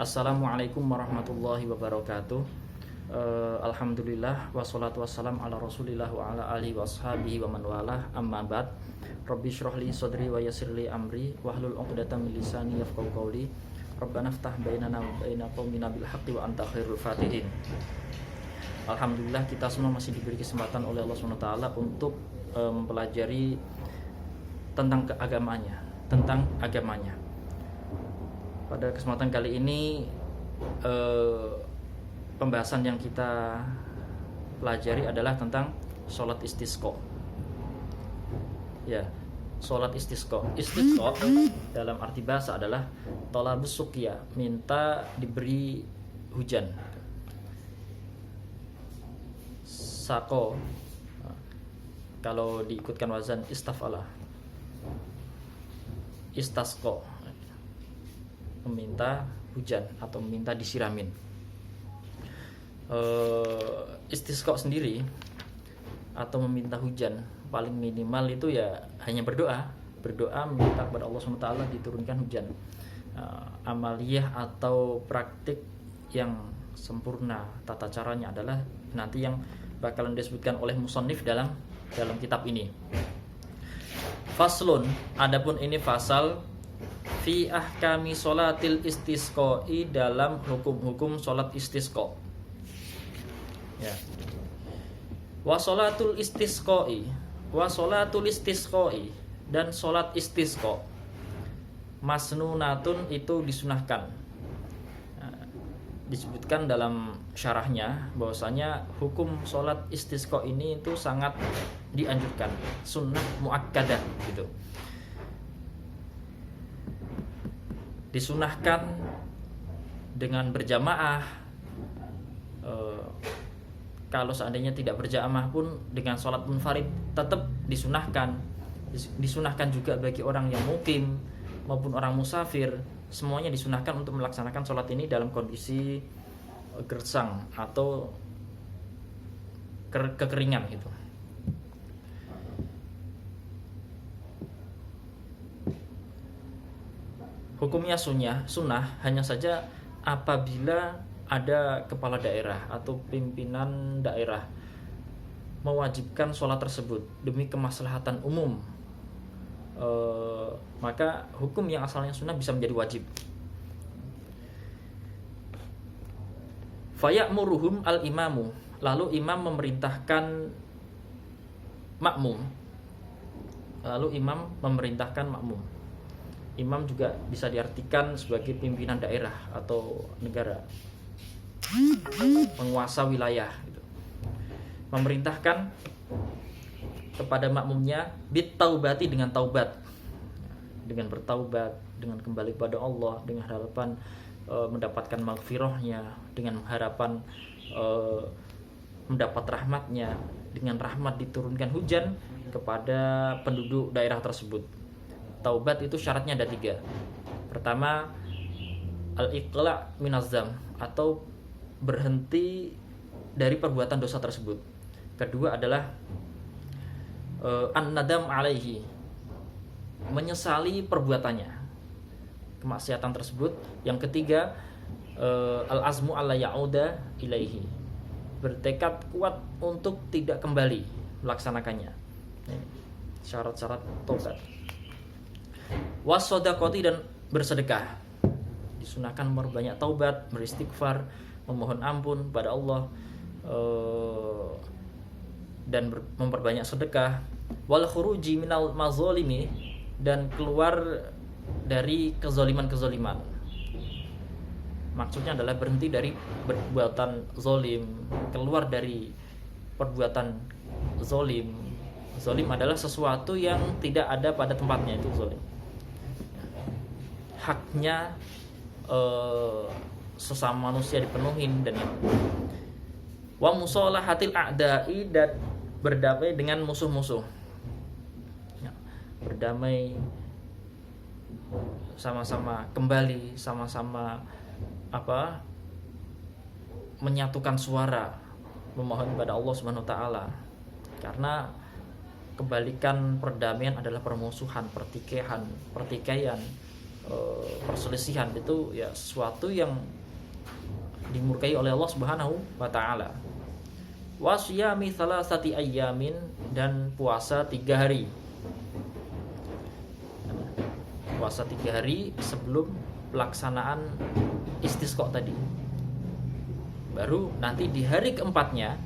Assalamualaikum warahmatullahi wabarakatuh. Alhamdulillah wassalatu wassalam ala rasulillah wa ala alihi wa ashabihi wa man walah, amma ba'd. Rabbi shrah li sadri wa yassir li amri wahlul 'uqdatam min lisani yafqahu qawli. Rabbana iftah bainana wa baina qaumina bil haqqi wa anta khairul fatihin. Alhamdulillah kita semua masih diberi kesempatan oleh Allah SWT untuk mempelajari tentang agamanya. Pada kesempatan kali ini pembahasan yang kita pelajari adalah tentang sholat istisqa. Ya, sholat istisqa. Istisqa dalam arti bahasa adalah thalabus suqya, minta diberi hujan. Saqo kalau diikutkan wazan istafala. Istasqa, meminta hujan atau meminta disiramin. Istisqa sendiri atau meminta hujan paling minimal itu ya hanya berdoa meminta kepada Allah SWT diturunkan hujan. Amaliyah atau praktik yang sempurna tata caranya adalah nanti yang bakalan disebutkan oleh musannif dalam kitab ini. Faslun, adapun ini fasal fi ahkami sholatil istisqai, dalam hukum-hukum sholat istisqa. Ya. Wa sholatul istisqai dan sholat istisqa masnunatun, itu disunahkan. Disebutkan dalam syarahnya bahwasanya hukum sholat istisqa ini itu sangat dianjurkan, sunnah muakkadah gitu. Disunahkan dengan berjamaah. Kalau seandainya tidak berjamaah pun dengan sholat munfarid tetap disunahkan. Disunahkan juga bagi orang yang mukim maupun orang musafir, semuanya disunahkan untuk melaksanakan sholat ini dalam kondisi gersang atau kekeringan gitu. Hukumnya sunnah hanya saja apabila ada kepala daerah atau pimpinan daerah mewajibkan sholat tersebut demi kemaslahatan umum, maka hukum yang asalnya sunnah bisa menjadi wajib. Faya'muruhum al-imamu, lalu imam memerintahkan makmum. Imam juga bisa diartikan sebagai pimpinan daerah atau negara, penguasa wilayah gitu. Memerintahkan kepada makmumnya bitaubati, dengan taubat, dengan bertaubat, dengan kembali kepada Allah, dengan harapan mendapatkan maghfirahnya, dengan harapan mendapat rahmatnya, dengan rahmat diturunkan hujan kepada penduduk daerah tersebut. Taubat itu syaratnya ada 3. Pertama, al-iqla' minaz-dzam, atau berhenti dari perbuatan dosa tersebut. Kedua adalah an-nadam alaihi, menyesali perbuatannya, kemaksiatan tersebut. Yang ketiga, al-azmu alla ya'uda ilaihi, bertekad kuat untuk tidak kembali melaksanakannya. Syarat-syarat taubat. Was-shadaqati, dan bersedekah. Disunahkan memperbanyak taubat, beristighfar, memohon ampun pada Allah, dan memperbanyak sedekah. Wal khuruji minal mazalimi, dan keluar dari kezaliman. Maksudnya adalah berhenti dari perbuatan zalim, keluar dari perbuatan zalim. Zalim adalah sesuatu yang tidak ada pada tempatnya, itu zalim. Haknya sesama manusia dipenuhin, dan wa musalahatil a'da'i, dan berdamai dengan musuh-musuh. Berdamai, sama-sama kembali, sama-sama menyatukan suara, memohon kepada Allah Subhanahu wa taala. Karena kebalikan perdamaian adalah permusuhan, pertikaian. perselisihan itu ya sesuatu yang dimurkai oleh Allah Subhanahu wa taala. Wasyami salasati ayyamin, dan puasa 3 hari. Puasa 3 hari sebelum pelaksanaan istisqa tadi. Baru nanti di hari keempatnya,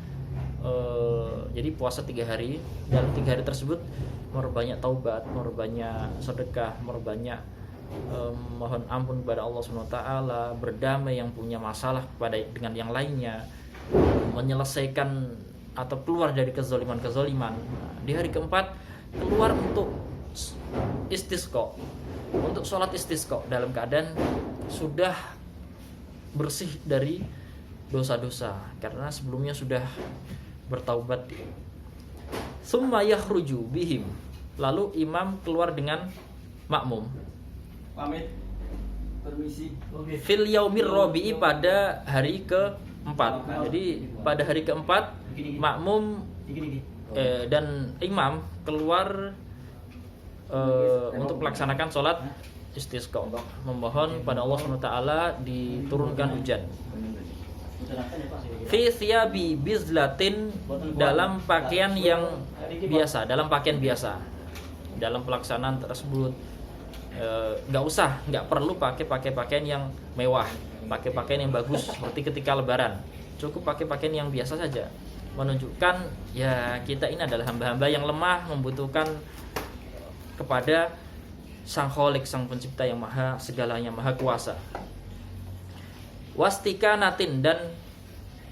jadi puasa 3 hari. Dalam 3 hari tersebut memperbanyak taubat, memperbanyak sedekah, memperbanyak mohon ampun kepada Allah SWT, berdamai yang punya masalah dengan yang lainnya, menyelesaikan atau keluar dari kezaliman-kezaliman. Di hari keempat keluar untuk istisqa, untuk sholat istisqa dalam keadaan sudah bersih dari dosa-dosa karena sebelumnya sudah bertaubat. Summa yakhruju bihim, lalu imam keluar dengan makmum. Pamit. Permisi. Oke. Fil yaumir rabi'i, pada hari keempat. Jadi pada hari keempat makmum dan imam keluar untuk melaksanakan sholat istisqa, memohon pada Allah SWT diturunkan hujan. Fi thiyabi bizlatin, dalam pakaian yang biasa, dalam pakaian biasa. Dalam pelaksanaan tersebut nggak perlu pakai pakaian yang mewah, pakai pakaian yang bagus seperti ketika lebaran. Cukup pakai pakaian yang biasa saja, menunjukkan ya kita ini adalah hamba-hamba yang lemah, membutuhkan kepada Sang Khalik, Sang Pencipta yang maha segalanya, maha kuasa. Wastika natin, dan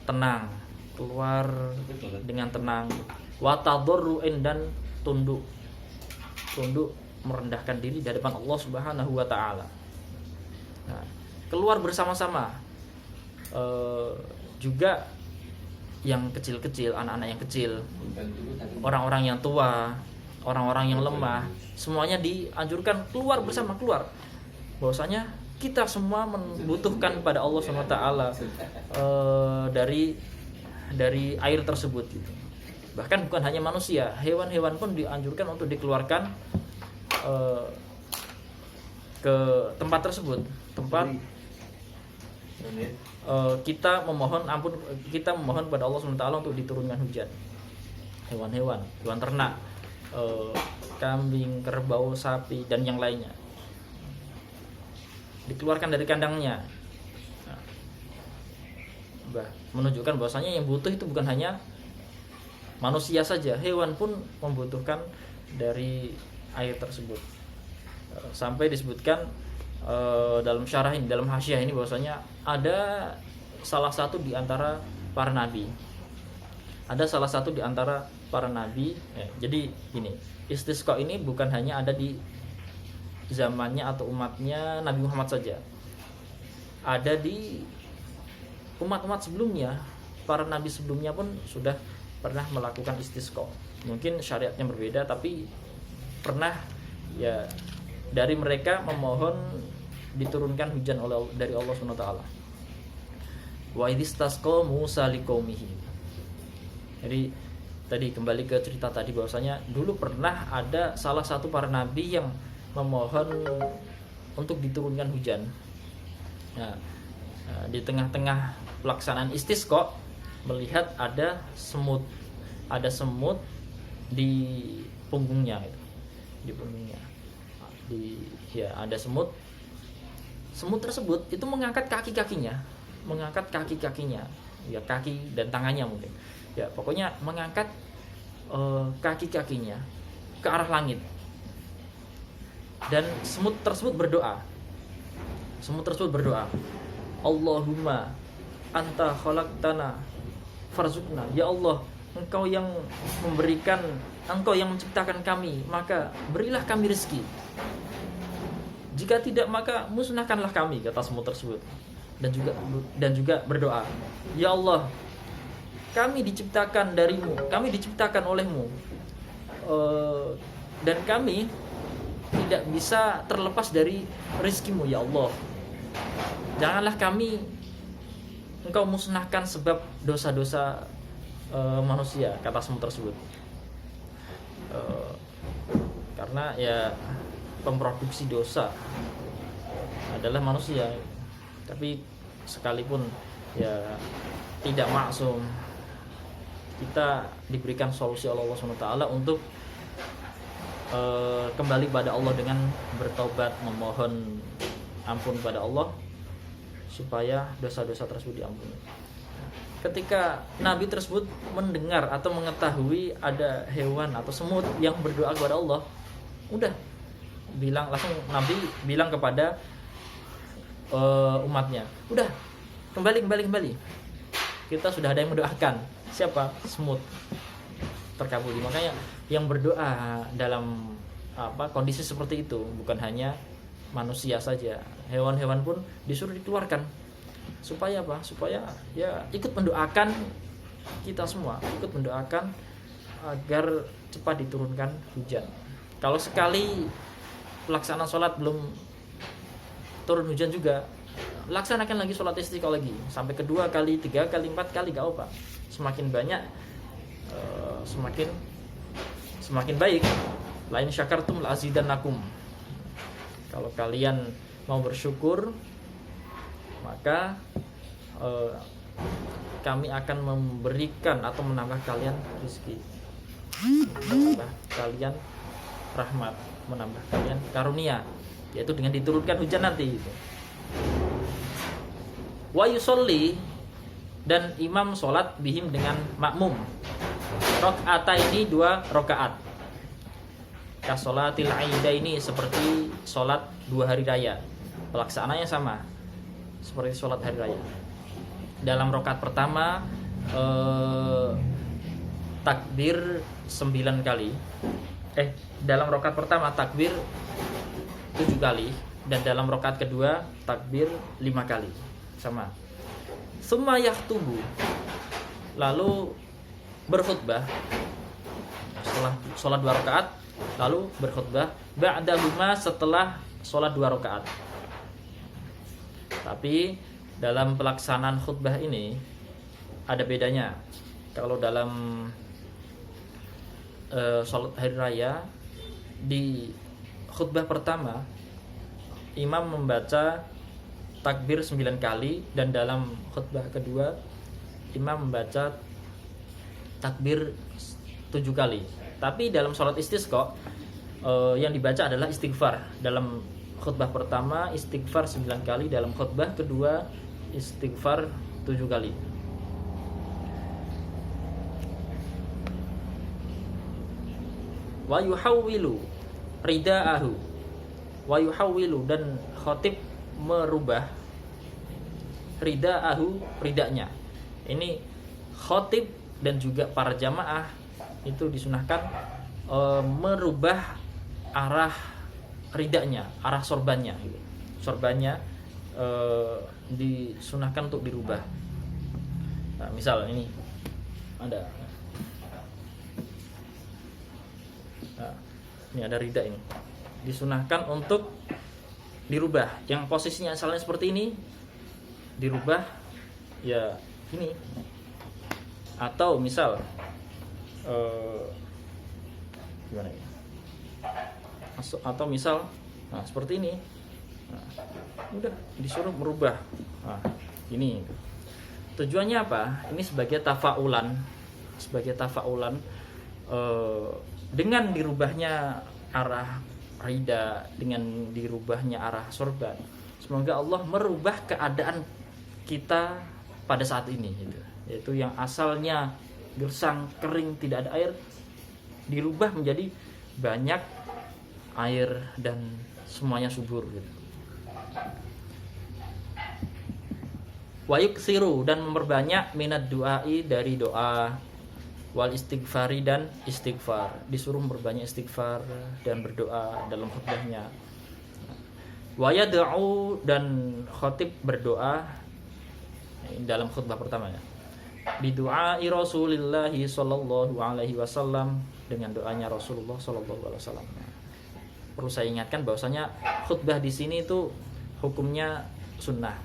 tenang, keluar dengan tenang. Watadorruin, dan tunduk merendahkan diri di hadapan Allah Subhanahu wa taala. Nah, keluar bersama-sama. Juga yang kecil-kecil, anak-anak yang kecil, orang-orang yang tua, orang-orang yang lemah, semuanya dianjurkan keluar bersama, keluar. Bahwasanya kita semua membutuhkan pada Allah Subhanahu wa taala dari air tersebut gitu. Bahkan bukan hanya manusia, hewan-hewan pun dianjurkan untuk dikeluarkan ke tempat tersebut, tempat kita memohon ampun, kita memohon pada Allah SWT untuk diturunkan hujan. Hewan-hewan, hewan ternak, kambing, kerbau, sapi, dan yang lainnya dikeluarkan dari kandangnya. Menunjukkan bahwasanya yang butuh itu bukan hanya manusia saja, hewan pun membutuhkan dari air tersebut. Sampai disebutkan dalam syarah ini, dalam hasyiah ini, bahwasanya ada salah satu di antara para nabi. Ada salah satu di antara para nabi. Jadi gini, istisqa ini bukan hanya ada di zamannya atau umatnya Nabi Muhammad saja. Ada di umat-umat sebelumnya, para nabi sebelumnya pun sudah pernah melakukan istisqa. Mungkin syariatnya berbeda, tapi pernah ya dari mereka memohon diturunkan hujan dari Allah Subhanahu wa taala. Wa idistasqa Musa liqaumihi. Jadi tadi kembali ke cerita tadi, bahwasanya dulu pernah ada salah satu para nabi yang memohon untuk diturunkan hujan. Nah, di tengah-tengah pelaksanaan istisqa melihat ada semut di punggungnya itu. Di punggungnya. Ada semut tersebut itu mengangkat kaki-kakinya, ya kaki dan tangannya mungkin. Ya, pokoknya mengangkat kaki-kakinya ke arah langit. Dan semut tersebut berdoa. Allahumma anta khalaqtana farzuqna. Ya Allah, Engkau yang memberikan, Engkau yang menciptakan kami, maka berilah kami rezeki. Jika tidak, maka musnahkanlah kami, kata semut tersebut. Dan juga berdoa, ya Allah, kami diciptakan darimu, kami diciptakan olehmu, dan kami tidak bisa terlepas dari rezekimu, ya Allah. Janganlah kami Engkau musnahkan sebab dosa-dosa manusia, kata semut tersebut. Karena ya pemproduksi dosa adalah manusia, tapi sekalipun ya tidak maksum, kita diberikan solusi oleh Allah SWT untuk kembali pada Allah dengan bertobat, memohon ampun pada Allah supaya dosa-dosa tersebut diampuni. Ketika Nabi tersebut mendengar atau mengetahui ada hewan atau semut yang berdoa kepada Allah, udah langsung Nabi bilang kepada umatnya, udah kembali, kita sudah ada yang mendoakan. Siapa? Semut terkabuli. Makanya yang berdoa dalam kondisi seperti itu bukan hanya manusia saja, hewan-hewan pun disuruh dikeluarkan. Supaya apa? Supaya ya ikut mendoakan kita semua, ikut mendoakan agar cepat diturunkan hujan. Kalau sekali pelaksanaan sholat belum turun hujan juga, laksanakan lagi sholat istiqo lagi, sampai kedua kali, 3 kali, 4 kali, gak apa. Semakin banyak semakin baik. Lain syakartum la azidannakum. Kalau kalian mau bersyukur, maka kami akan memberikan atau menambah kalian rezeki, menambah kalian rahmat, menambah kalian karunia, yaitu dengan diturunkan hujan nanti. Wa yusolli, dan imam sholat bihim dengan makmum. Rok'ata ini 2 rakaat. Kasolatil aidaini, seperti sholat 2 hari raya. Pelaksanaannya sama seperti sholat hari raya. Dalam rakaat pertama takbir 9 kali. Dalam rakaat pertama takbir 7 kali, dan dalam rakaat kedua takbir 5 kali. Sama. Summa yaktubu, lalu berkhutbah. Setelah sholat 2 rakaat lalu berkhutbah. Ba'dahuma, setelah sholat 2 rakaat. Tapi dalam pelaksanaan khutbah ini ada bedanya. Kalau dalam sholat hari raya, di khutbah pertama imam membaca takbir 9 kali, dan dalam khutbah kedua imam membaca takbir 7 kali. Tapi dalam sholat istisqa yang dibaca adalah istighfar. Dalam khutbah pertama istighfar 9 kali, dalam khutbah kedua istighfar 7 kali. Wa yuhawwilu ridaahu, wa yuhawwilu, dan khatib merubah ridaahu, ridanya. Ini khatib dan juga para jamaah itu disunahkan merubah arah ridanya, arah sorbannya. Sorbannya disunahkan untuk dirubah. Nah, misal ini ada, ini ada rida, ini disunahkan untuk dirubah. Yang posisinya asalnya seperti ini dirubah ya ini. Atau misal gimana ya? Atau misal seperti ini. Udah disuruh merubah. Ini tujuannya apa? Ini sebagai tafaulan, dengan dirubahnya arah rida, dengan dirubahnya arah sorban. Semoga Allah merubah keadaan kita pada saat ini, gitu. Yaitu yang asalnya gersang, kering, tidak ada air, dirubah menjadi banyak air dan semuanya subur, gitu. Wa yuksiru, dan memperbanyak minat du'ai, dari doa, wal istighfari, dan istighfar. Disuruh memperbanyak istighfar dan berdoa dalam khutbahnya. Wa yad'u, dan khatib berdoa dalam khutbah pertamanya. Bidu'ai Rasulillahi sallallahu alaihi wasallam, dengan doanya Rasulullah sallallahu alaihi wasallam. Perlu saya ingatkan bahwasanya khutbah di sini itu hukumnya sunnah,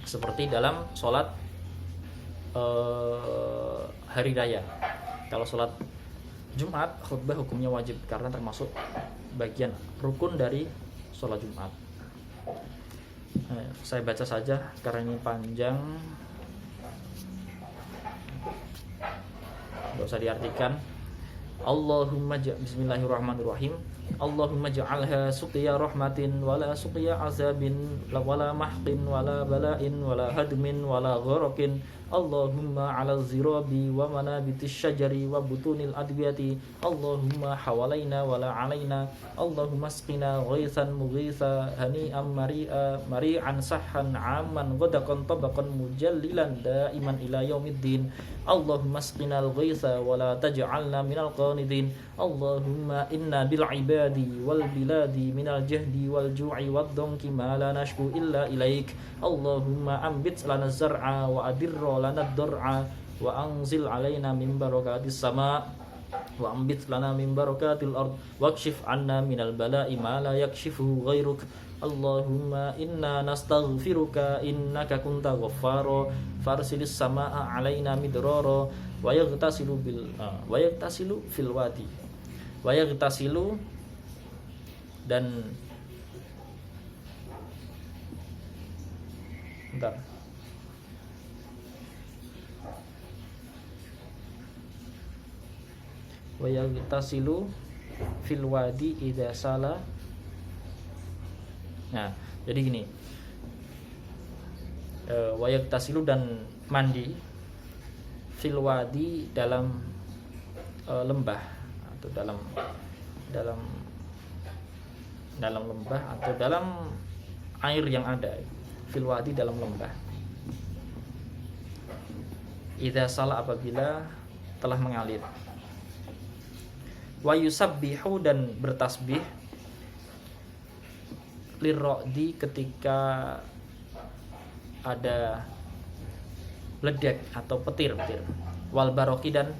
seperti dalam sholat hari raya. Kalau sholat Jumat, khutbah hukumnya wajib karena termasuk bagian rukun dari sholat Jumat. Saya baca saja karena ini panjang, nggak usah diartikan. Bismillahirrahmanirrahim. Allahumma ja'alha suqiya rahmatin wala suqiya azabin wala mahqin wala bala'in wala hadmin wala gharaqin. Allahumma ala zirabi wa manabitis syajari wa butunil adwiyati. Allahumma hawalaina wala alaina. Allahumma asqina ghaisan mughitha hani'an mari'an sahhan aman ghadaqan tabaqan mujallilan daiman ila yaumiddin. Allahumma asqina al-ghaitha wala taj'alna minal qanidin. Allahumma inna bil ibadi wal biladi minal jahdi wal ju'i wad donki ma la nashku illa ilaik. Allahumma ambit lana zar'a wa adirra lana ad-dar'a wa anzil alaina min barakatis sama wa ambit lana min barakatil ard wakshif anna minal bala'i ma la yakshifuhu ghairuk. Allahumma inna nastaghfiruka innaka kunta ghaffara farsilis samaa alaina midrara wa yaghtasilu fil wadi wa yaghtasilu dan bentar. Wa yaghtasilu fil wadi idza sala. Nah, jadi gini. Wa yaghtasilu dan mandi fil wadi dalam lembah atau dalam lembah atau dalam air yang ada. Fil wadi dalam lembah. Idza sala apabila telah mengalir. Wa yusabbihu dan bertasbih lirra'di ketika ada ledek atau petir wal baroki dan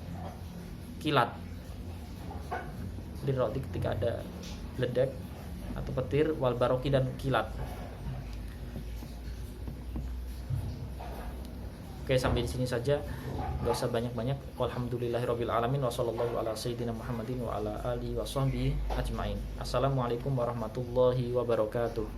kilat. Lirra'di ketika ada ledek atau petir wal baroki dan kilat. Oke, sampai di sini saja. Enggak usah banyak-banyak. Walhamdulillahirabbil alamin wa sallallahu ala sayyidina Muhammadin wa ala alihi wa sahbihi ajmain. Assalamualaikum warahmatullahi wabarakatuh.